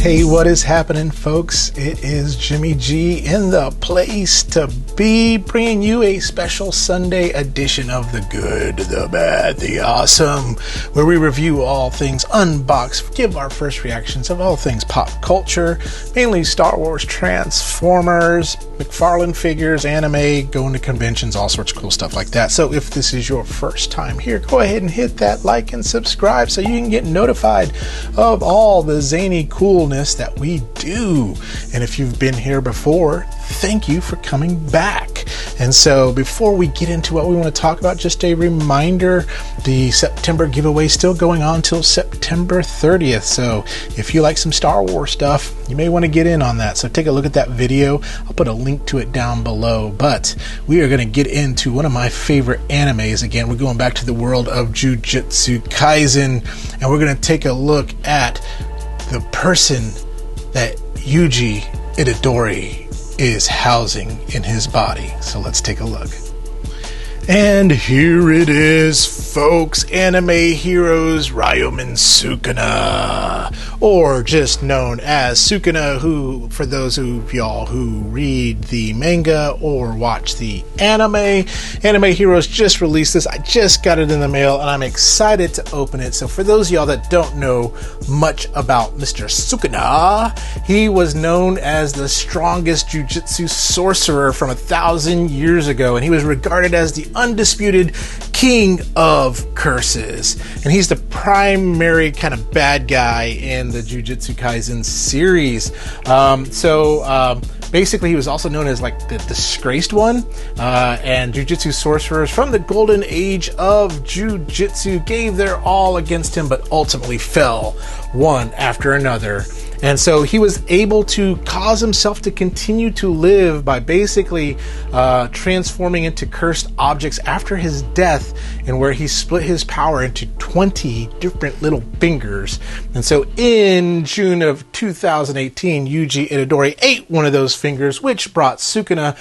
Hey, what is happening, folks? It is Jimmy G in the place to be, bringing you a special Sunday edition of The Good, the Bad, the Awesome, where we review all things, unbox, give our first reactions of all things pop culture, mainly Star Wars, Transformers, McFarlane figures, anime, going to conventions, all sorts of cool stuff like that. So if this is your first time here, go ahead and hit that like and subscribe so you can get notified of all the zany coolness that we do. And if you've been here before, thank you for coming back. And so before we get into what we want to talk about, just a reminder, the September giveaway is still going on till September 30th. So if you like some Star Wars stuff, you may want to get in on that. So take a look at that video. I'll put a link to it down below. But we are going to get into one of my favorite animes. Again, we're going back to the world of Jujutsu Kaisen, and we're going to take a look at the person that Yuji Itadori is housing in his body. So let's take a look. And here it is, folks. Anime heroes Ryomen Sukuna, or just known as Sukuna, who, for those of y'all who read the manga or watch the anime Heroes just released this. I just got it in the mail and I'm excited to open it. So for those of y'all that don't know much about Mr. Sukuna, he was known as the strongest Jujutsu Sorcerer from 1,000 years ago, and he was regarded as the undisputed king of curses, and he's the primary kind of bad guy in the Jujutsu Kaisen series. Basically he was also known as like the disgraced one, and Jujutsu sorcerers from the golden age of Jujutsu gave their all against him, but ultimately fell one after another. And so he was able to cause himself to continue to live by basically transforming into cursed objects after his death, and where he split his power into 20 different little fingers. And so in June of 2018, Yuji Itadori ate one of those fingers, which brought Sukuna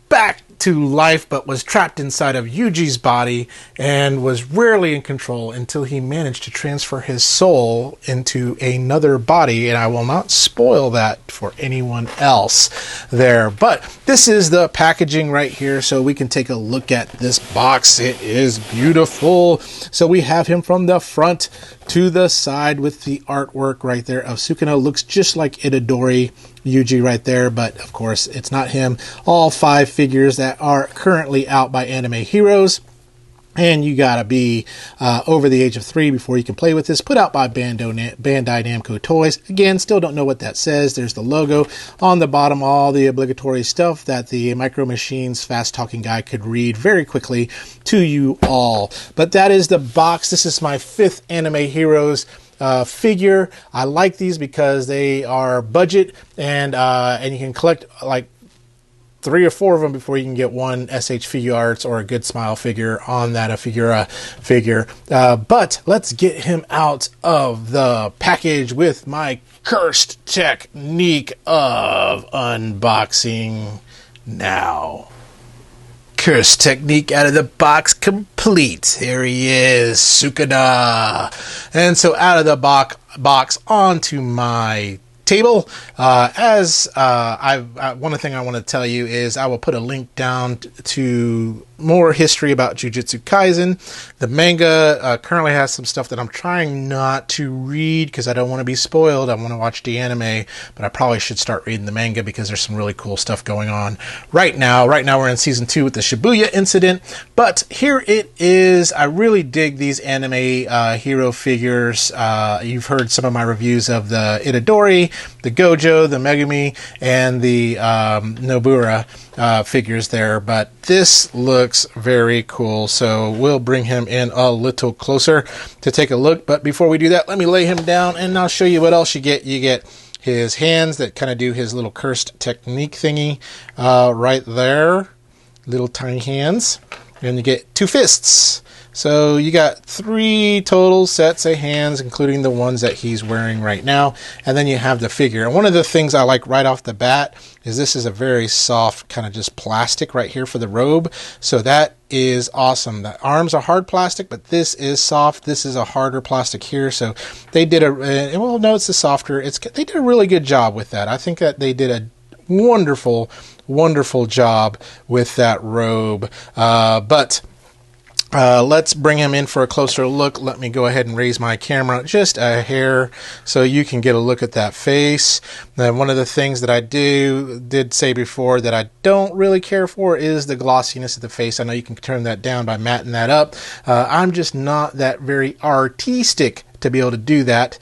back to life, but was trapped inside of Yuji's body and was rarely in control until he managed to transfer his soul into another body. And I will not spoil that for anyone else there. But this is the packaging right here, so we can take a look at this box. It is beautiful. So we have him from the front to the side with the artwork right there of Sukuna. Looks just like Itadori, Yuji right there, but of course it's not him. All 5 figures that are currently out by Anime Heroes, and you gotta be over the age of 3 before you can play with this. Put out by Bandai Namco Toys. Again, still don't know what that says. There's the logo on the bottom, all the obligatory stuff that the Micro Machines fast talking guy could read very quickly to you all. But that is the box. This is my 5th Anime Heroes figure. I like these because they are budget, and you can collect like 3 or 4 of them before you can get one SH Figure Arts or a Good Smile figure on that Figura figure. But let's get him out of the package with my cursed technique of unboxing now. Cursed technique out of the box complete. Here he is, Sukuna. And so out of the box onto my table. One thing I want to tell you is I will put a link down to more history about Jujutsu Kaisen. The manga currently has some stuff that I'm trying not to read because I don't want to be spoiled. I want to watch the anime, but I probably should start reading the manga because there's some really cool stuff going on right now. Right now we're in season 2 with the Shibuya incident, but here it is. I really dig these anime hero figures. You've heard some of my reviews of the Itadori, the Gojo, the Megumi, and the Nobara figures there, but this looks very cool, so we'll bring him in a little closer to take a look. But before we do that, let me lay him down and I'll show you what else you get. You get his hands that kind of do his little cursed technique thingy right there, little tiny hands, and you get 2 fists. So you got 3 total sets of hands, including the ones that he's wearing right now. And then you have the figure. And one of the things I like right off the bat is this is a very soft kind of just plastic right here for the robe. So that is awesome. The arms are hard plastic, but this is soft. This is a harder plastic here. So they did well, no, it's a softer. They did a really good job with that. I think that they did a wonderful job with that robe. Let's bring him in for a closer look. Let me go ahead and raise my camera just a hair so you can get a look at that face. Then one of the things that I did say before that I don't really care for is the glossiness of the face. I know you can turn that down by matting that up. I'm just not that very artistic to be able to do that,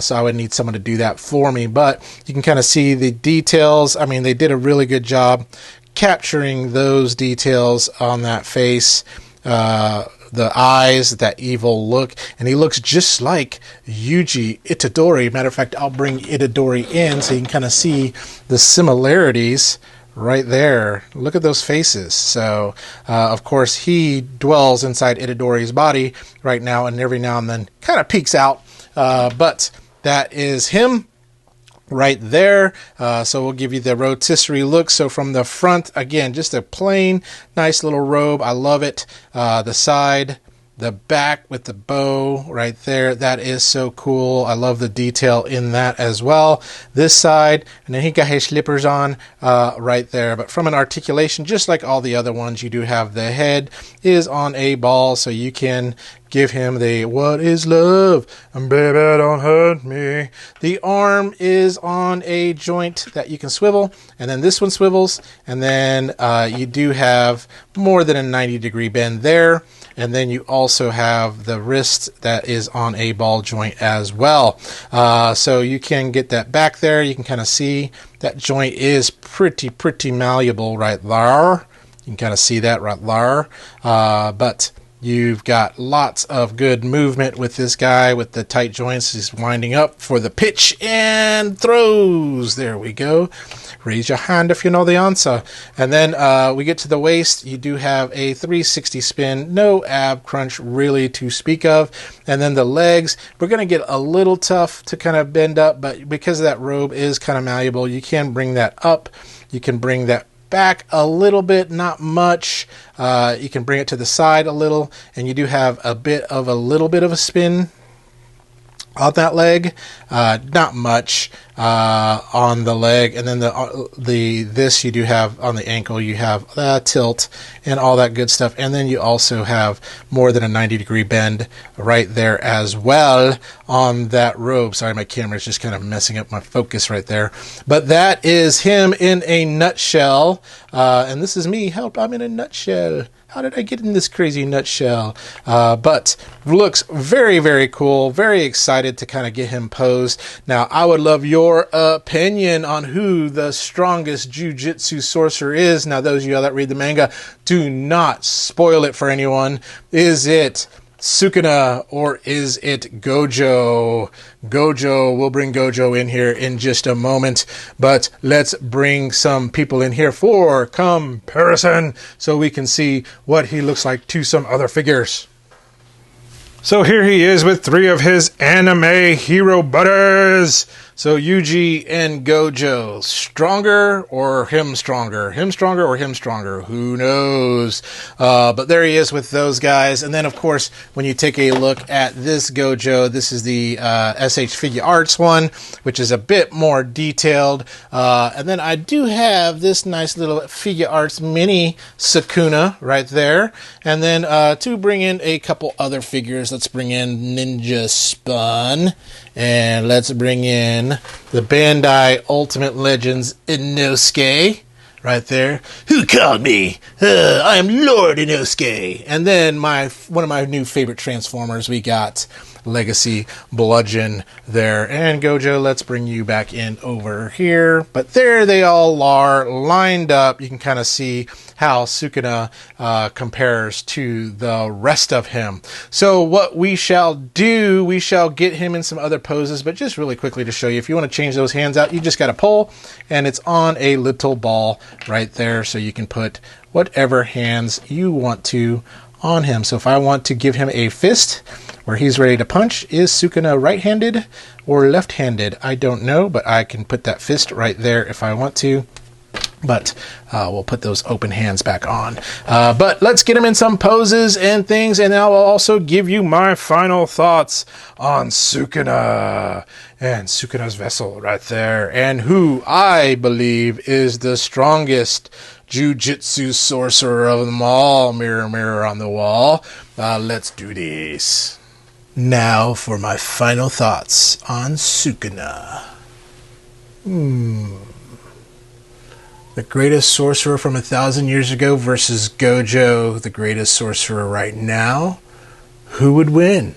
so I would need someone to do that for me. But you can kind of see the details. I mean, they did a really good job capturing those details on that face. The eyes, that evil look, and he looks just like Yuji Itadori. Matter of fact, I'll bring Itadori in so you can kind of see the similarities right there. Look at those faces. So, of course, he dwells inside Itadori's body right now, and every now and then kind of peeks out. But that is him right there. So we'll give you the rotisserie look. So from the front, again, just a plain, nice little robe. I love it. The side, the back with the bow right there. That is so cool. I love the detail in that as well. This side, and then he got his slippers on right there. But from an articulation, just like all the other ones, you do have the head is on a ball, so you can give him the "what is love? And baby, don't hurt me." The arm is on a joint that you can swivel, and then this one swivels, and then you do have more than a 90-degree bend there. And then you also have the wrist that is on a ball joint as well. So you can get that back there. You can kind of see that joint is pretty malleable right there. You can kind of see that right there. But you've got lots of good movement with this guy with the tight joints. He's winding up for the pitch and throws. There we go. Raise your hand if you know the answer. And then we get to the waist. You do have a 360 spin. No ab crunch really to speak of. And then the legs, we're going to get a little tough to kind of bend up, but because that robe is kind of malleable, you can bring that up. You can bring that back a little bit, not much. You can bring it to the side a little, and you do have a little bit of a spin on that leg, not much on the leg, and then this you do have on the ankle. You have tilt and all that good stuff, and then you also have more than a 90-degree bend right there as well on that robe. Sorry, my camera is just kind of messing up my focus right there, but that is him in a nutshell. And this is me. Help! I'm in a nutshell. How did I get in this crazy nutshell? But looks very cool. Very excited to kind of get him posed. Now, I would love your opinion on who the strongest Jujutsu Sorcerer is. Now, those of you that read the manga, do not spoil it for anyone. Is it Sukuna or is it Gojo? We'll bring Gojo in here in just a moment, but let's bring some people in here for comparison so we can see what he looks like to some other figures. So here he is with three of his anime hero butters. So Yuji and Gojo, stronger or him stronger? Him stronger or him stronger? Who knows? But there he is with those guys. And then, of course, when you take a look at this Gojo, this is the SH Figure Arts one, which is a bit more detailed. And then I do have this nice little Figure Arts mini Sukuna right there. And then to bring in a couple other figures, let's bring in Ninja Spun. And let's bring in the Bandai Ultimate Legends Inosuke right there. Who called me? I am Lord Inosuke. And then one of my new favorite Transformers, we got Legacy Bludgeon there. And Gojo, let's bring you back in over here. But there they all are lined up. You can kind of see how Sukuna compares to the rest of him. So what we shall do, we shall get him in some other poses, but just really quickly to show you, if you want to change those hands out, you just got to pull, and it's on a little ball right there, so you can put whatever hands you want to on him. So if I want to give him a fist where he's ready to punch, is Sukuna right-handed or left-handed? I don't know, but I can put that fist right there if I want to. But we'll put those open hands back on. But let's get him in some poses and things, and I will also give you my final thoughts on Sukuna and Sukuna's vessel right there, and who I believe is the strongest Jujutsu Sorcerer of them all. Mirror, mirror on the wall. Let's do this. Now for my final thoughts on Sukuna. The greatest sorcerer from 1,000 years ago versus Gojo, the greatest sorcerer right now. Who would win?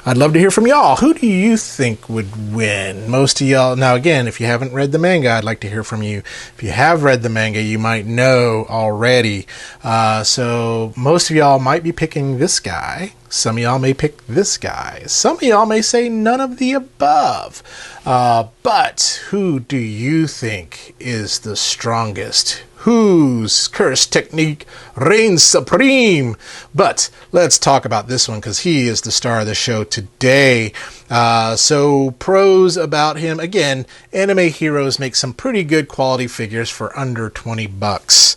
I'd love to hear from y'all. Who do you think would win? Most of y'all, now again, if you haven't read the manga, I'd like to hear from you. If you have read the manga, you might know already. So most of y'all might be picking this guy. Some of y'all may pick this guy. Some of y'all may say none of the above. But who do you think is the strongest? Whose curse technique reigns supreme? But let's talk about this one because he is the star of the show today. So pros about him. Again, anime heroes make some pretty good quality figures for under $20.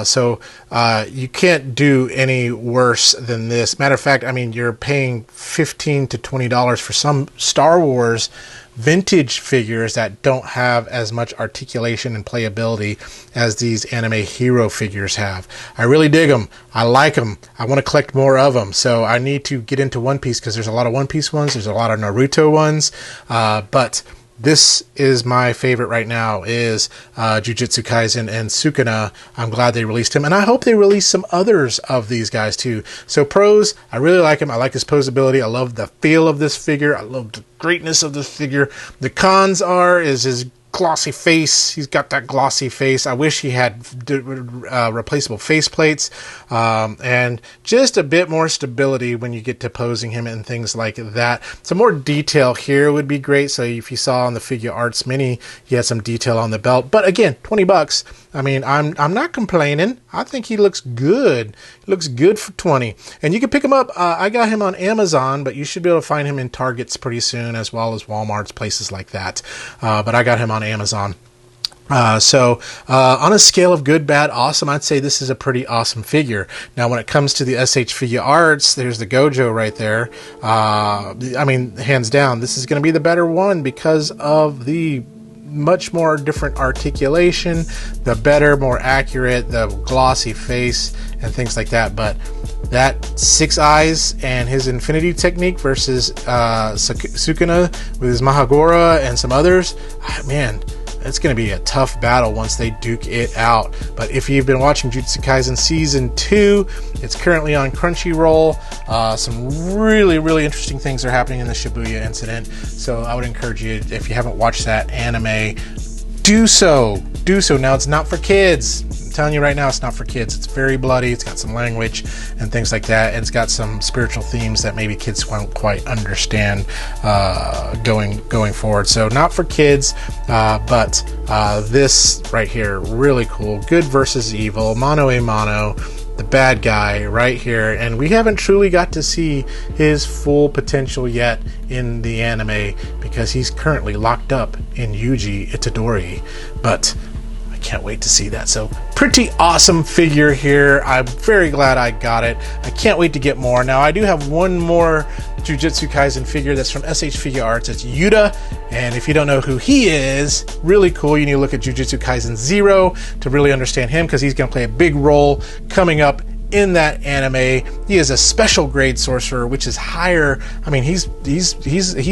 So you can't do any worse than this. Matter of fact, I mean, you're paying $15 to $20 for some Star Wars vintage figures that don't have as much articulation and playability as these anime hero figures have. I really dig them. I like them. I want to collect more of them. So I need to get into One Piece because there's a lot of One Piece ones. There's a lot of Naruto ones. But this is my favorite right now, is Jujutsu Kaisen and Sukuna. I'm glad they released him, and I hope they release some others of these guys too. So pros, I really like him. I like his posability. I love the feel of this figure. I love the greatness of this figure. The cons is his glossy face. He's got that glossy face. I wish he had replaceable face plates and just a bit more stability when you get to posing him and things like that. Some more detail here would be great. So if you saw on the Figure Arts Mini, he had some detail on the belt. But again, $20. I mean, I'm not complaining. I think he looks good. He looks good for $20. And you can pick him up. I got him on Amazon, but you should be able to find him in Targets pretty soon, as well as Walmart's, places like that. But I got him on Amazon. So on a scale of good, bad, awesome, I'd say this is a pretty awesome figure. Now, when it comes to the SH Figure Arts, there's the Gojo right there. I mean, hands down, this is going to be the better one because of the much more different articulation, the better, more accurate, the glossy face, and things like that. But that 6 eyes and his infinity technique versus Sukuna with his Mahagora and some others, man, it's going to be a tough battle once they duke it out. But if you've been watching Jujutsu Kaisen Season 2, it's currently on Crunchyroll. Some really, really interesting things are happening in the Shibuya incident. So I would encourage you, if you haven't watched that anime, do so. Do so. Now, it's not for kids. I'm telling you right now, it's not for kids. It's very bloody. It's got some language and things like that. And it's got some spiritual themes that maybe kids won't quite understand going forward. So not for kids, but this right here, really cool. Good versus evil, mano a mano. The bad guy right here, and we haven't truly got to see his full potential yet in the anime because he's currently locked up in Yuji Itadori, but I can't wait to see that. So pretty awesome figure here. I'm very glad I got it. I can't wait to get more. Now I do have one more Jujutsu Kaisen figure that's from SH Figure Arts. It's Yuta, and if you don't know who he is, really cool. You need to look at Jujutsu Kaisen 0 to really understand him because he's going to play a big role coming up in that anime. He is a special grade sorcerer, which is higher. I mean, he's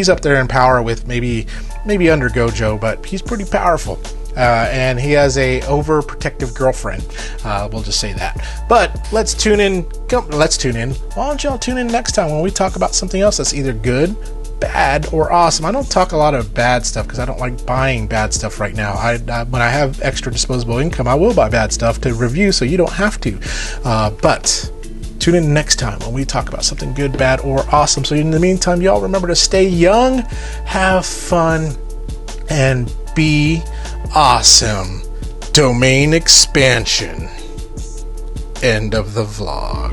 up there in power with maybe under Gojo, but he's pretty powerful. And he has a overprotective girlfriend. We'll just say that. But let's tune in. Let's tune in. Why don't y'all tune in next time when we talk about something else that's either good, bad, or awesome? I don't talk a lot of bad stuff because I don't like buying bad stuff right now. When I have extra disposable income, I will buy bad stuff to review, so you don't have to. But tune in next time when we talk about something good, bad, or awesome. So in the meantime, y'all remember to stay young, have fun, and be awesome. Domain expansion. End of the vlog.